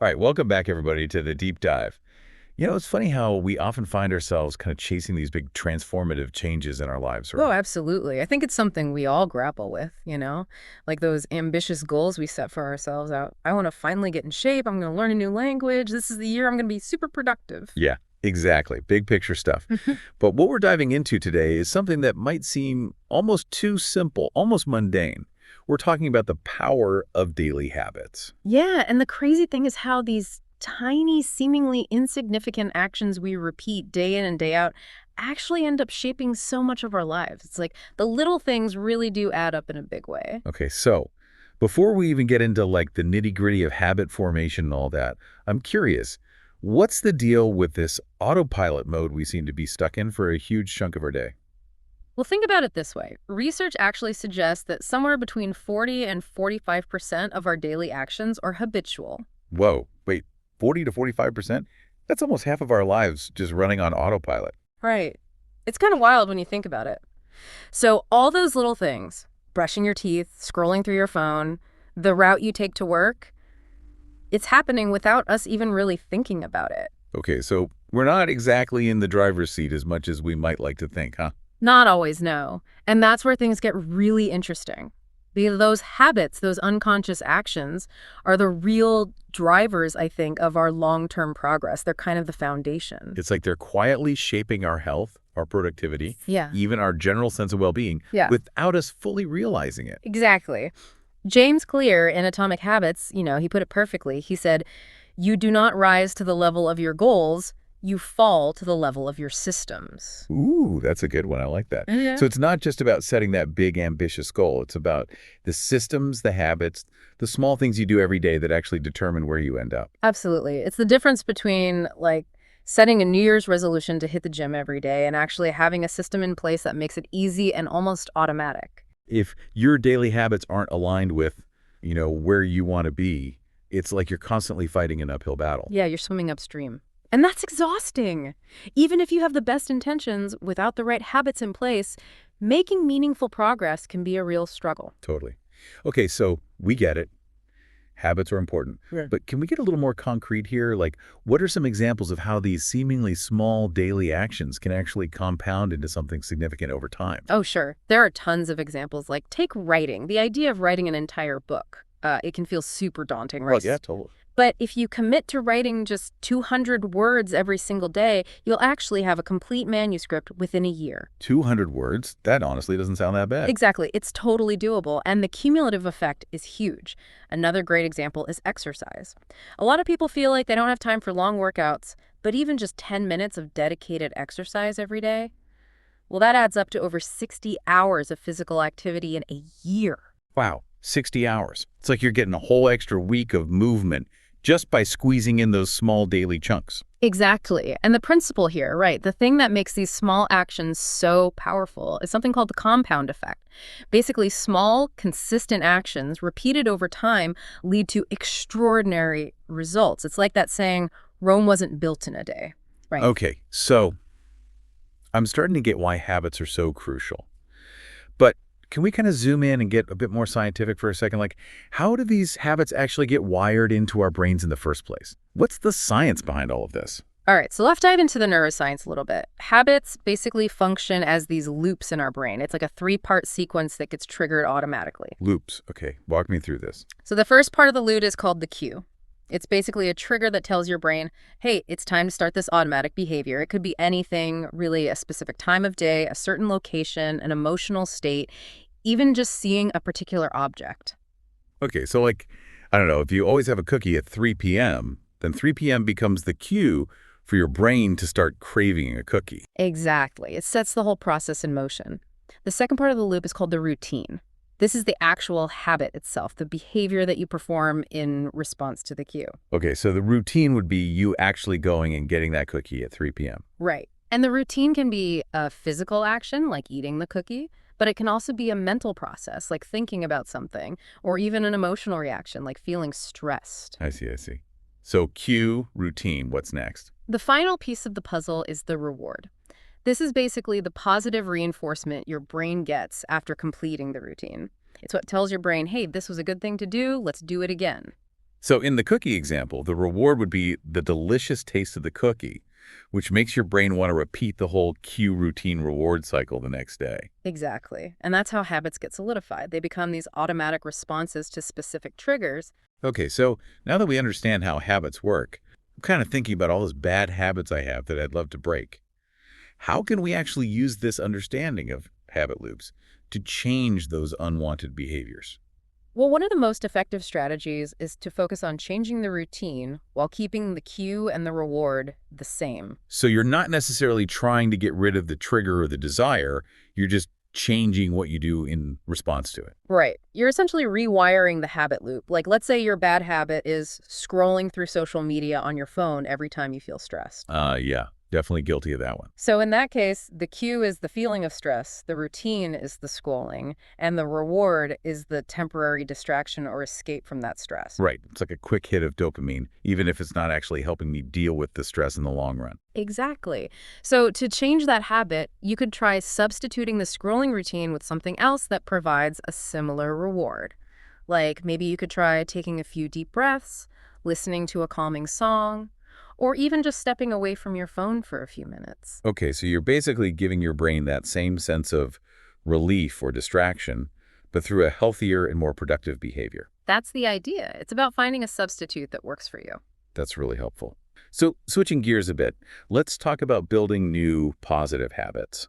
All right, welcome back, everybody, to the deep dive. It's funny how we often find ourselves kind of chasing these big transformative changes in our lives, Oh, right? absolutely. I think it's something we all grapple with. Like those ambitious goals we set for ourselves out. I want to finally get in shape. I'm going to learn a new language. This is the year I'm going to be super productive. Yeah, exactly. Big picture stuff. But what we're diving into today is something that might seem almost too simple, almost mundane. We're talking about the power of daily habits. Yeah, and the crazy thing is how these tiny, seemingly insignificant actions we repeat day in and day out actually end up shaping so much of our lives. It's like the little things really do add up in a big way. Okay, so before we even get into like the nitty-gritty of habit formation and all that, I'm curious, what's the deal with this autopilot mode we seem to be stuck in for a huge chunk of our day? Well, think about it this way. Research actually suggests that somewhere between 40 and 45% of our daily actions are habitual. Whoa, wait, 40 to 45%? That's almost half of our lives just running on autopilot. Right. It's kind of wild when you think about it. So, all those little things, brushing your teeth, scrolling through your phone, the route you take to work, it's happening without us even really thinking about it. Okay, so we're not exactly in the driver's seat as much as we might like to think, huh? Not always, no. And that's where things get really interesting. Because those habits, those unconscious actions, are the real drivers, I think, of our long-term progress. They're kind of the foundation. It's like they're quietly shaping our health, our productivity, Yeah. even our general sense of well-being Yeah. without us fully realizing it. Exactly. James Clear in Atomic Habits, he put it perfectly. He said, "You do not rise to the level of your goals, you fall to the level of your systems." Ooh, that's a good one. I like that. Yeah. So it's not just about setting that big, ambitious goal. It's about the systems, the habits, the small things you do every day that actually determine where you end up. Absolutely. It's the difference between like setting a New Year's resolution to hit the gym every day and actually having a system in place that makes it easy and almost automatic. If your daily habits aren't aligned with, where you want to be, it's like you're constantly fighting an uphill battle. Yeah, you're swimming upstream. And that's exhausting. Even if you have the best intentions, without the right habits in place, making meaningful progress can be a real struggle. Totally. Okay, so we get it. Habits are important. Yeah. But can we get a little more concrete here? Like, what are some examples of how these seemingly small daily actions can actually compound into something significant over time? Oh, sure. There are tons of examples. Like, take writing. The idea of writing an entire book. It can feel super daunting, Well, right? yeah, totally. But if you commit to writing just 200 words every single day, you'll actually have a complete manuscript within a year. 200 words? That honestly doesn't sound that bad. Exactly. It's totally doable, and the cumulative effect is huge. Another great example is exercise. A lot of people feel like they don't have time for long workouts, but even just 10 minutes of dedicated exercise every day, well, that adds up to over 60 hours of physical activity in a year. Wow, 60 hours. It's like you're getting a whole extra week of movement just by squeezing in those small daily chunks. Exactly. And the principle here, right, the thing that makes these small actions so powerful is something called the compound effect. Basically, small, consistent actions repeated over time lead to extraordinary results. It's like that saying, Rome wasn't built in a day, right? Okay, so I'm starting to get why habits are so crucial. But can we kind of zoom in and get a bit more scientific for a second? Like, how do these habits actually get wired into our brains in the first place? What's the science behind all of this? All right, so let's dive into the neuroscience a little bit. Habits basically function as these loops in our brain. It's like a three-part sequence that gets triggered automatically. Loops. Okay, walk me through this. So the first part of the loop is called the cue. It's basically a trigger that tells your brain, hey, it's time to start this automatic behavior. It could be anything, really a specific time of day, a certain location, an emotional state, even just seeing a particular object. Okay, so like, I don't know, if you always have a cookie at 3 p.m., then 3 p.m. becomes the cue for your brain to start craving a cookie. Exactly. It sets the whole process in motion. The second part of the loop is called the routine. This is the actual habit itself, the behavior that you perform in response to the cue. Okay, so the routine would be you actually going and getting that cookie at 3 p.m. Right. And the routine can be a physical action, like eating the cookie, but it can also be a mental process, like thinking about something, or even an emotional reaction, like feeling stressed. I see, I see. So cue, routine, what's next? The final piece of the puzzle is the reward. This is basically the positive reinforcement your brain gets after completing the routine. It's what tells your brain, hey, this was a good thing to do, let's do it again. So in the cookie example, the reward would be the delicious taste of the cookie, which makes your brain want to repeat the whole cue routine reward cycle the next day. Exactly. And that's how habits get solidified. They become these automatic responses to specific triggers. Okay, so now that we understand how habits work, I'm kind of thinking about all those bad habits I have that I'd love to break. How can we actually use this understanding of habit loops to change those unwanted behaviors? Well, one of the most effective strategies is to focus on changing the routine while keeping the cue and the reward the same. So you're not necessarily trying to get rid of the trigger or the desire, you're just changing what you do in response to it. Right. You're essentially rewiring the habit loop. Like, let's say your bad habit is scrolling through social media on your phone every time you feel stressed. Yeah, definitely guilty of that one. So in that case, the cue is the feeling of stress, the routine is the scrolling, and the reward is the temporary distraction or escape from that stress. Right. It's like a quick hit of dopamine, even if it's not actually helping me deal with the stress in the long run. Exactly. So to change that habit, you could try substituting the scrolling routine with something else that provides a similar reward. Like maybe you could try taking a few deep breaths, listening to a calming song, or even just stepping away from your phone for a few minutes. Okay, so you're basically giving your brain that same sense of relief or distraction, but through a healthier and more productive behavior. That's the idea. It's about finding a substitute that works for you. That's really helpful. So switching gears a bit, let's talk about building new positive habits.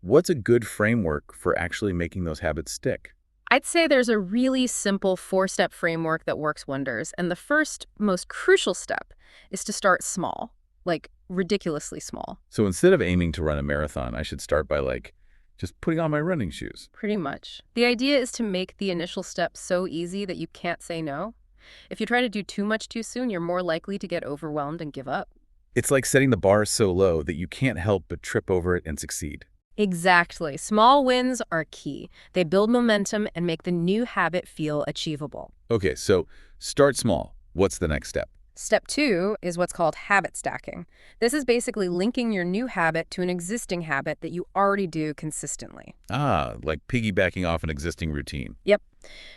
What's a good framework for actually making those habits stick? I'd say there's a really simple four-step framework that works wonders. And the first, most crucial step is to start small, like ridiculously small. So instead of aiming to run a marathon, I should start by just putting on my running shoes. Pretty much. The idea is to make the initial step so easy that you can't say no. If you try to do too much too soon, you're more likely to get overwhelmed and give up. It's like setting the bar so low that you can't help but trip over it and succeed. Exactly. Small wins are key. They build momentum and make the new habit feel achievable. Okay, so start small. What's the next step? Step two is what's called habit stacking. This is basically linking your new habit to an existing habit that you already do consistently. Like piggybacking off an existing routine. Yep.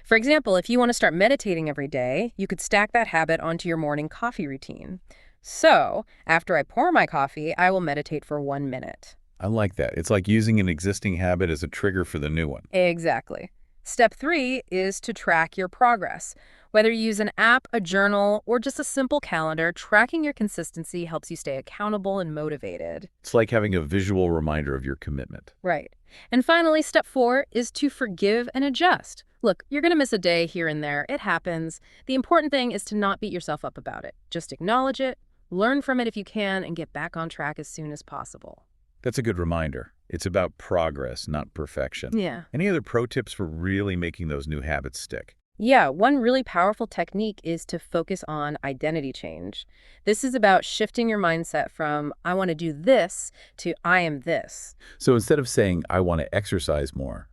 For example, if you want to start meditating every day, you could stack that habit onto your morning coffee routine. So, after I pour my coffee, I will meditate for 1 minute. I like that. It's like using an existing habit as a trigger for the new one. Exactly. Step three is to track your progress. Whether you use an app, a journal, or just a simple calendar, tracking your consistency helps you stay accountable and motivated. It's like having a visual reminder of your commitment. Right. And finally, step four is to forgive and adjust. Look, you're going to miss a day here and there. It happens. The important thing is to not beat yourself up about it. Just acknowledge it, learn from it if you can, and get back on track as soon as possible. That's a good reminder. It's about progress, not perfection. Yeah. Any other pro tips for really making those new habits stick? Yeah, one really powerful technique is to focus on identity change. This is about shifting your mindset from I want to do this to I am this. So instead of saying, I want to exercise more,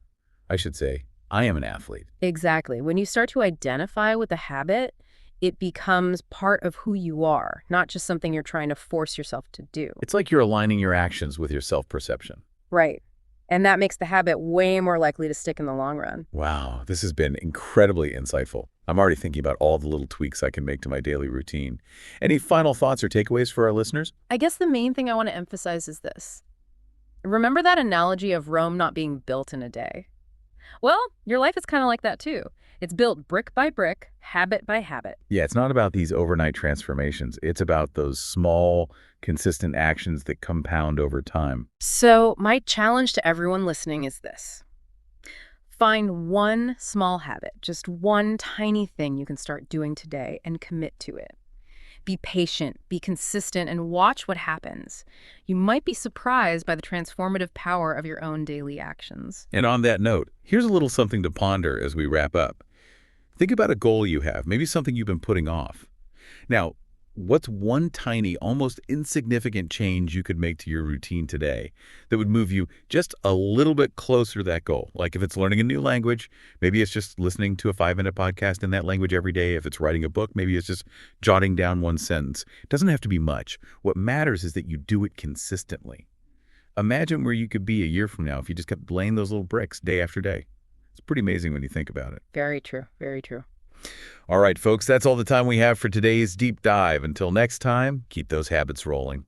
I should say, I am an athlete. Exactly. When you start to identify with the habit, it becomes part of who you are, not just something you're trying to force yourself to do. It's like you're aligning your actions with your self-perception. Right. And that makes the habit way more likely to stick in the long run. Wow, this has been incredibly insightful. I'm already thinking about all the little tweaks I can make to my daily routine. Any final thoughts or takeaways for our listeners? I guess the main thing I want to emphasize is this. Remember that analogy of Rome not being built in a day? Well, your life is kind of like that too. It's built brick by brick, habit by habit. Yeah, it's not about these overnight transformations. It's about those small, consistent actions that compound over time. So my challenge to everyone listening is this. Find one small habit, just one tiny thing you can start doing today and commit to it. Be patient, be consistent, and watch what happens. You might be surprised by the transformative power of your own daily actions. And on that note, here's a little something to ponder as we wrap up. Think about a goal you have, maybe something you've been putting off. Now, what's one tiny, almost insignificant change you could make to your routine today that would move you just a little bit closer to that goal? Like if it's learning a new language, maybe it's just listening to a 5-minute podcast in that language every day. If it's writing a book, maybe it's just jotting down one sentence. It doesn't have to be much. What matters is that you do it consistently. Imagine where you could be a year from now if you just kept laying those little bricks day after day. It's pretty amazing when you think about it. Very true, very true. All right, folks, that's all the time we have for today's deep dive. Until next time, keep those habits rolling.